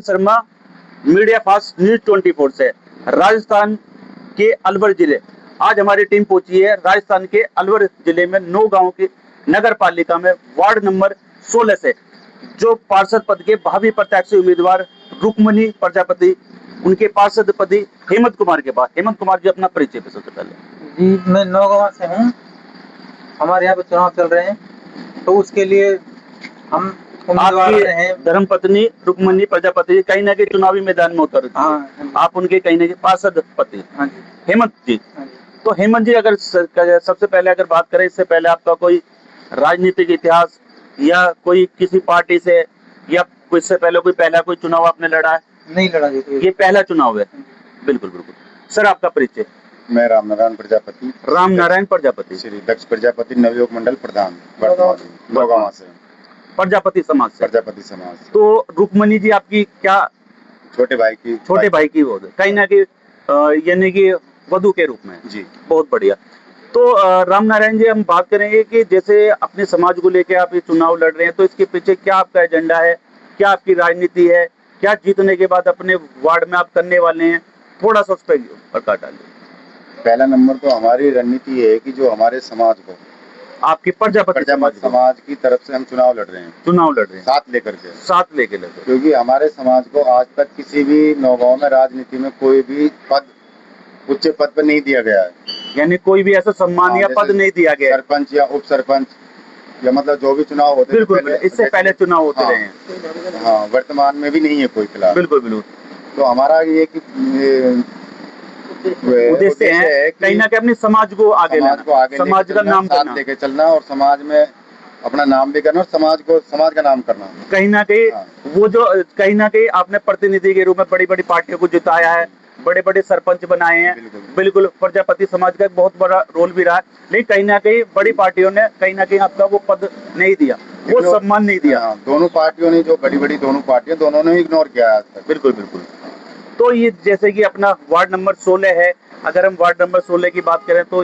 Sharma, media fast news 24 से राजस्थान के अलवर जिले। आज हमारी टीम पहुंची है राजस्थान के अलवर जिले में नौगांव की नगर पालिका में वार्ड नंबर 16 से जो पार्षद पद के भावी प्रत्याशी उम्मीदवार रुक्मणी प्रजापति, उनके पार्षद पति हेमंत कुमार के पास। हेमंत कुमार जी, अपना परिचय पे सबसे पहले। जी, मैं नौगांव से हूँ। हमारे यहाँ पे चुनाव चल रहे हैं, तो उसके लिए हम उम्मीदवार हैं। धर्मपत्नी रुक्मणी प्रजापति कहीं ना कहीं चुनावी मैदान में उतर, हाँ, आप उनके कहीं ना कहीं पार्षद पति। हाँ जी, हेमंत जी, हाँ जी। तो हेमंत जी, अगर सबसे पहले अगर बात करें, इससे पहले आपका कोई राजनीतिक इतिहास या कोई किसी पार्टी से या इससे पहले पहला कोई चुनाव आपने लड़ा है? नहीं लड़ा जी, ये पहला चुनाव है। बिल्कुल बिल्कुल। सर, आपका परिचय। मैं रामनारायण प्रजापति, रामनारायण प्रजापति, श्री दक्ष प्रजापति नवयुग मंडल प्रधान, नौगांव से, प्रजापति समाज से। प्रजापति समाज। तो रुक्मणी जी आपकी क्या छोटे भाई की वो कहीं ना कहीं यानी कि वधू के रूप में जी। बहुत बढ़िया। तो रामनारायण जी, हम बात करेंगे कि जैसे अपने समाज को लेकर आप ये चुनाव लड़ रहे हैं, तो इसके पीछे क्या आपका एजेंडा है, क्या आपकी राजनीति है, क्या जीतने के बाद अपने वार्ड में आप करने वाले हैं? थोड़ा सा उस पर प्रकाश डालिए। पहला नंबर तो हमारी रणनीति है कि जो हमारे समाज को, आपकी प्रजापति समाज की तरफ से हम चुनाव लड़ रहे हैं साथ लेकर क्योंकि हमारे समाज को आज तक किसी भी नौगांव में राजनीति में कोई भी पद, उच्च पद पर नहीं दिया गया है। यानी कोई भी ऐसा सम्मान या पद नहीं दिया गया, सरपंच या उप सरपंच या मतलब जो भी चुनाव होते हैं, बिल्कुल इससे पहले चुनाव होते रहे हैं। हाँ, वर्तमान में भी नहीं है कोई फिलहाल। बिल्कुल। तो हमारा ये कि उद्देश्य है कहीं ना कहीं अपने समाज को आगे समाज का नाम साथ लेके चलना और समाज में अपना नाम भी करना और समाज का नाम करना। कहीं ना कहीं वो जो कहीं ना कहीं आपने प्रतिनिधि के रूप में बड़ी बड़ी पार्टियों को जिताया है, बड़े बड़े सरपंच बनाए हैं। बिल्कुल प्रजापति समाज का एक बहुत बड़ा रोल भी रहा है, लेकिन कहीं ना कहीं बड़ी पार्टियों ने कहीं ना कहीं आपका वो पद नहीं दिया, वो सम्मान नहीं दिया। दोनों पार्टियों ने, जो बड़ी दोनों पार्टियां, दोनों ने इग्नोर किया आज तक। बिल्कुल। तो ये जैसे कि अपना वार्ड नंबर 16 है, अगर हम वार्ड नंबर 16 की बात करें तो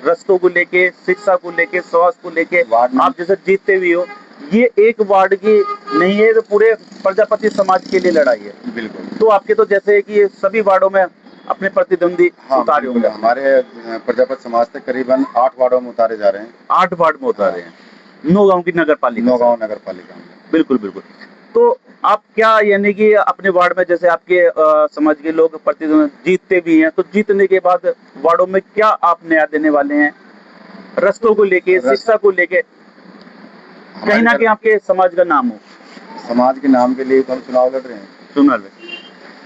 रस्तों को लेके, शिक्षा को लेके, स्वास्थ्य को लेके आप जैसे जीतते भी हो, ये एक वार्ड की नहीं है, तो पूरे प्रजापति समाज के लिए लड़ाई है। बिल्कुल। तो आपके तो जैसे कि सभी वार्डों में अपने प्रतिद्वंदी उतारे होंगे। हमारे प्रजापति समाज से करीबन 8 वार्डों में उतारे जा रहे हैं। 8 वार्ड में उतारे हैं नौगांव की नगर पालिका में। बिल्कुल। तो आप क्या यानी कि अपने वार्ड में जैसे आपके समाज के लोग प्रतिद्वंद जीतते भी हैं, तो जीतने के बाद वार्डों में क्या आप नया देने वाले हैं? रस्तों को लेके, शिक्षा को लेके, कहीं ना कहीं आपके समाज का नाम हो। समाज के नाम के लिए तो हम चुनाव लड़ रहे हैं।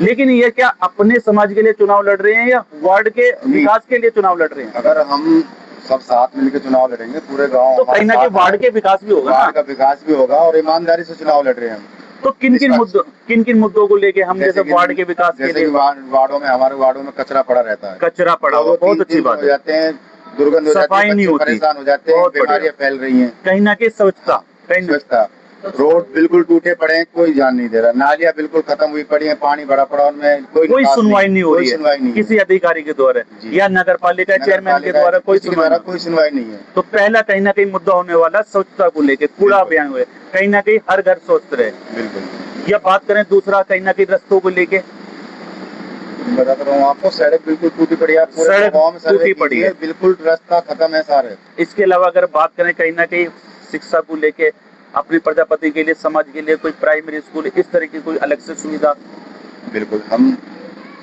लेकिन ये क्या अपने समाज के लिए चुनाव लड़ रहे हैं या वार्ड के विकास के लिए चुनाव लड़ रहे हैं? अगर हम सब साथ मिलकर चुनाव लड़ेंगे पूरे गांव, तो कहीं ना कहीं वार्ड के विकास भी होगा, वार्ड का विकास भी होगा और ईमानदारी से चुनाव लड़ रहे हैं हम। तो किन मुद्दों को लेके हम जैसे वार्ड के विकास के लिए? वार्डों में, हमारे वार्डों में कचरा पड़ा रहता है। कचरा पड़ा हुआ, बहुत अच्छी बात है। जाते हैं, दुर्गंध हो जाती है, सफाई नहीं होती, परेशान हो जाते हैं, बीमारियां फैल रही हैं। कहीं ना कहीं स्वच्छता, रोड बिल्कुल टूटे पड़े हैं, कोई ध्यान नहीं दे रहा। नालियां बिल्कुल खत्म हुई पड़ी हैं, पानी भरा पड़ा, उनमें कोई सुनवाई नहीं हो रही है किसी अधिकारी के द्वारा या नगर पालिका चेयरमैन के द्वारा कोई सुनवाई नहीं है। तो पहला कहीं ना कहीं मुद्दा होने वाला स्वच्छता को लेके, कूड़ा अभियान हुए, कहीं ना कहीं हर घर स्वस्थ रहे। बिल्कुल। या बात करें दूसरा कहीं ना कहीं रस्तों को लेके, बताता हूँ आपको, सड़क बिल्कुल टूटी पड़ी है, टूटी पड़ी है, बिल्कुल रास्ता खत्म है सारे। इसके अलावा अगर बात करें कहीं ना कहीं शिक्षा को लेके, अपनी प्रजापति के लिए, समाज के लिए कोई प्राइमरी स्कूल, इस तरह की कोई अलग से सुविधा? बिल्कुल, हम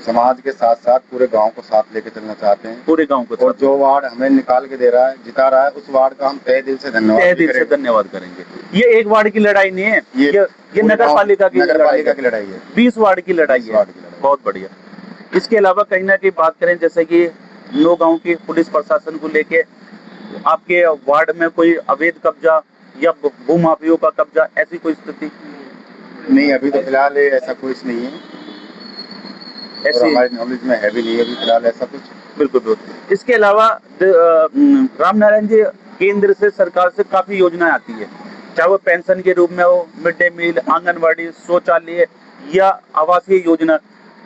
समाज के साथ साथ पूरे गांव को साथ लेके चलना चाहते हैं, पूरे गांव को। और जो वार्ड हमें निकाल के दे रहा है, जिता रहा है, उस वार्ड का हम तहे दिल से धन्यवाद करेंगे। ये एक वार्ड की लड़ाई नहीं है, ये नगर पालिका की लड़ाई है, 20 वार्ड की लड़ाई है। बहुत बढ़िया। इसके अलावा कहीं ना कहीं बात करें जैसे कि नौगांव की पुलिस प्रशासन को लेके, आपके वार्ड में कोई अवैध कब्जा या भूमाफियों का कब्जा, ऐसी कोई स्थिति नहीं? अभी तो फिलहाल ऐसा कुछ नहीं है, ऐसे हमारे नॉलेज में है भी नहीं अभी फिलहाल ऐसा कुछ। बिल्कुल। इसके अलावा रामनारायण जी, केंद्र से, सरकार से काफी योजनाएं आती है, चाहे वो पेंशन के रूप में हो, मिड डे मील, आंगनवाड़ी, शौचालय या आवासीय योजना।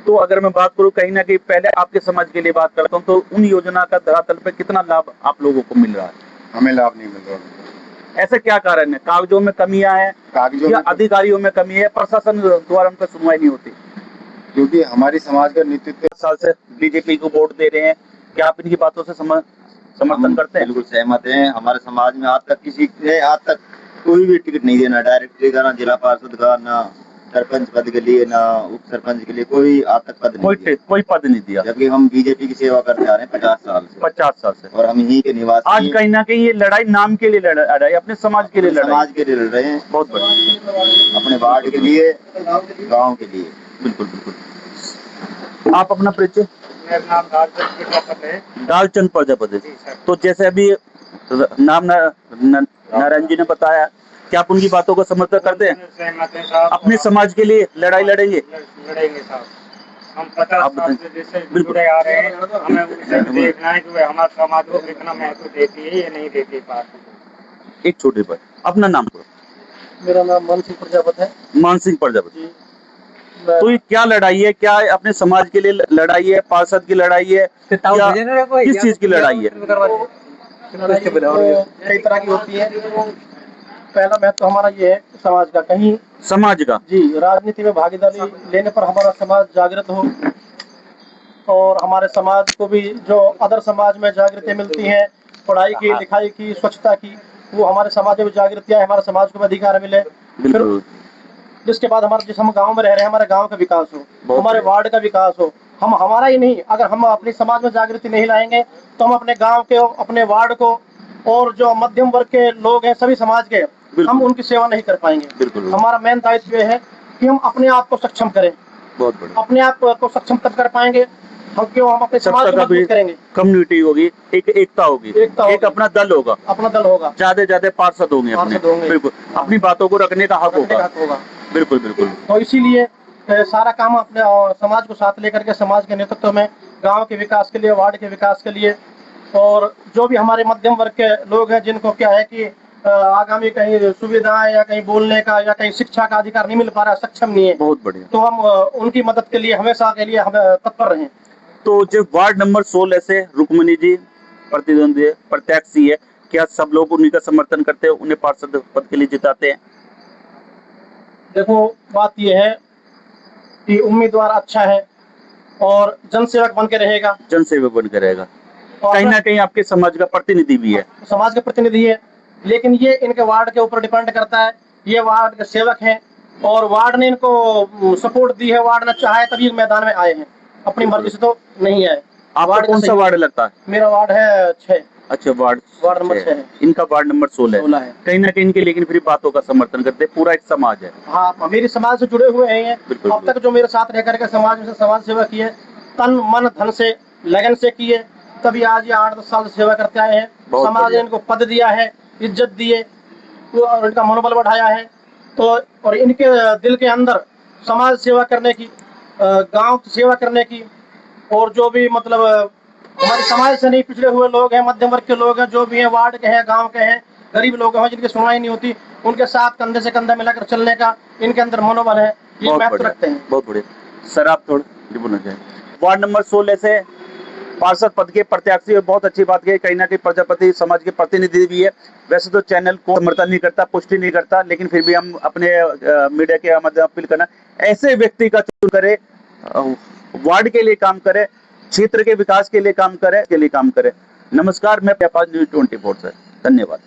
तो अगर मैं बात करूं कहीं ना कहीं पहले आपके समाज के लिए बात करता हूं, तो उन योजना का धरातल पे कितना लाभ आप लोगों को मिल रहा है? हमें लाभ नहीं मिल रहा। ऐसे क्या कारण है? कागजों में कमियां हैं कागजों या में अधिकारियों में कमी है, प्रशासन द्वारा उन पर सुनवाई नहीं होती? क्योंकि हमारी समाज का नेतृत्व साल से बीजेपी को वोट दे रहे हैं, क्या आप इनकी बातों से समर्थन करते हैं? बिल्कुल सहमत हैं। हमारे समाज में आज तक किसी ने आज तक कोई भी टिकट नहीं देना, डायरेक्टली का, ना जिला पार्षद का, ना सरपंच पद के लिए, ना उप सरपंच के लिए कोई आज तक पद नहीं दिया। कोई पद नहीं दिया, जबकि हम बीजेपी की सेवा करते आ रहे हैं 50 साल से। 50 साल से। और हम यहीं के निवासी। आज कहीं ना कहीं ये लड़ाई नाम के लिए लड़ रहा है, अपने समाज के लिए लड़ समाज के लिए लड़ रहे हैं, बहुत बढ़िया, अपने वार्ड के लिए, गाँव के लिए। बिल्कुल बिल्कुल। आप अपना परिचय? मेरा नाम दालचंद प्रजापति है। दालचंद प्रजापति। तो जैसे अभी नाम नारायण जी ने बताया, क्या आप उनकी बातों का समर्थन करते हैं? सहमत हैं साहब। अपने समाज के लिए लड़ाई लड़ेंगे? लड़ेंगे साहब। हम 50 साल से जैसे जुड़े आ रहे हैं, हमें उनसे देखना है कि हमारे समाज को कितना महत्व देती है या नहीं देती पार्टी। एक छोटे पर अपना नाम करो। मेरा नाम मानसिंह प्रजापति है। मानसिंह प्रजापति। तो ये क्या लड़ाई है? क्या अपने समाज के लिए लड़ाई है, पार्षद की लड़ाई है, या किस चीज की लड़ाई है? कई तरह की होती है। पहला महत्व हमारा ये है समाज का, कहीं समाज का जी राजनीति में भागीदारी लेने पर हमारा समाज जागृत हो, और हमारे समाज को भी जो अदर समाज में जागृति मिलती है, पढ़ाई की, लिखाई की, स्वच्छता की, वो हमारे समाज में जागृति आए, हमारे समाज को भी अधिकार मिले। फिर जिसके बाद हमारे जिस हम गांव में रह रहे हैं, हमारे गांव का विकास हो, हमारे वार्ड का विकास हो। हम हमारा ही नहीं, अगर हम अपने समाज में जागृति नहीं लाएंगे तो हम अपने गांव के, अपने वार्ड को, और जो मध्यम वर्ग के लोग हैं, सभी समाज के, हम उनकी सेवा नहीं कर पाएंगे। हमारा मेन दायित्व ये है कि हम अपने आप को सक्षम करें। बहुत बढ़िया। अपने आप को सक्षम तब कर पाएंगे हम अपने समाज को मजबूत करेंगे। कम्युनिटी होगी, एक एकता होगी, एक अपना दल होगा, ज्यादा पार्षद होंगे अपने, बिल्कुल अपनी बातों को रखने का हक होगा। बिल्कुल बिल्कुल। तो इसीलिए सारा काम अपने समाज को साथ लेकर के, समाज के नेतृत्व में, गांव के विकास के लिए, वार्ड के विकास के लिए, और जो भी हमारे मध्यम वर्ग के लोग हैं जिनको क्या है कि आगामी कहीं सुविधाएं या कहीं बोलने का या कहीं शिक्षा का अधिकार नहीं मिल पा रहा, सक्षम नहीं है, बहुत बढ़िया, तो हम उनकी मदद के लिए हमेशा के लिए हमें तत्पर रहें। तो जो वार्ड नंबर 16 से रुक्मणी जी प्रतिद्वंदी प्रत्याशी है, क्या सब लोग उन्हीं का समर्थन करते हैं, उन्हें पार्षद पद के लिए जिताते हैं? देखो बात यह है कि उम्मीदवार अच्छा है और जनसेवक बन के रहेगा, कहीं ना कहीं आपके समाज का प्रतिनिधि भी है, समाज का प्रतिनिधि है, लेकिन ये इनके वार्ड के ऊपर डिपेंड करता है। ये वार्ड के सेवक हैं और वार्ड ने इनको सपोर्ट दी है, वार्ड ने चाहे तभी मैदान में आए हैं, अपनी मर्जी से तो नहीं आए। आपका कौन सा वार्ड लगता है? मेरा वार्ड है 6। अच्छा, वार्ड नंबर 6 है। इनका वार्ड नंबर 16 है। कहीं ना कहीं इनके लेकिन फिर बातों का समर्थन करते, पूरा एक समाज है। हाँ, मेरे समाज से जुड़े हुए हैं। अब तक जो मेरे साथ रह करके समाज में समाज सेवा की है, तन मन धन से, लगन से किए, तभी आज ये 8-10 साल से सेवा करते आए हैं। समाज ने इनको पद दिया है, इज्जत दिए, और इनका मनोबल बढ़ाया है। तो और इनके दिल के अंदर समाज सेवा करने की, गांव की सेवा करने की, और जो भी मतलब हमारे समाज से नहीं पिछड़े हुए लोग हैं, मध्यम वर्ग के लोग हैं, जो भी हैं, वार्ड के हैं, गांव के हैं, गरीब लोग हैं जिनकी सुनवाई नहीं होती, उनके साथ कंधे से कंधा मिलाकर चलने का इनके अंदर मनोबल है, ये महत्व रखते हैं। बहुत बढ़िया सर, आप थोड़ा बोलना चाहें? वार्ड नंबर 16 से पार्षद पद के प्रत्याशी, बहुत अच्छी बात है, कहीं ना कहीं प्रजापति समाज के प्रतिनिधि भी है। वैसे तो चैनल को समर्थन नहीं करता, पुष्टि नहीं करता, लेकिन फिर भी हम अपने मीडिया के माध्यम अपील करना, ऐसे व्यक्ति का चुनाव करे, वार्ड के लिए काम करे, क्षेत्र के विकास के लिए काम करे, नमस्कार, मैं न्यूज़ 24 से, धन्यवाद।